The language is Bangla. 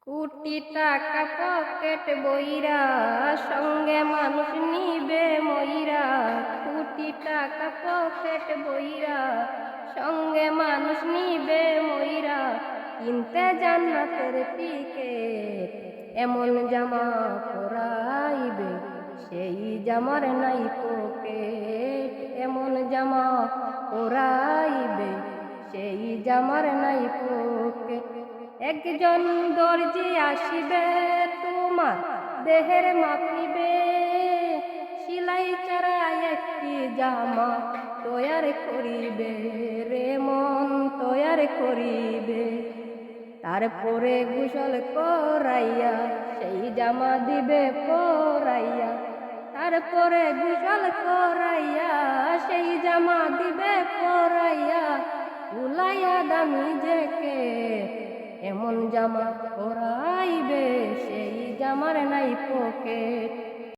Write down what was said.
কোটি টাকা পকেট বইরা, সঙ্গে মানুষ নিবে মইরা। কোটি টাকা পকেট বইরা, সঙ্গে মানুষ নিবে মইরা। কিনতে জান্নাতের টিকেট, এমন জামা পরাইবে সেই জামার নাই পকেট। এমন জামা পরাইবে সেই জামার নাই পকেট। একজন দর্জি আসিবে, তোমার দেহের মাপ নিবে। সিলাই চারা একটি জামা তৈয়ার করিবে রে মন, তৈয়ার করিবে। তারপরে গোসল করাইয়া সেই জামা দিবে পরাইয়া। তারপরে গোসল করাইয়া সেই জামা দিবে পরাইয়া। উলাইয়া দামি জ্যাকেট, এমন জামা পরাইবে সেই জামার নাই পকেট।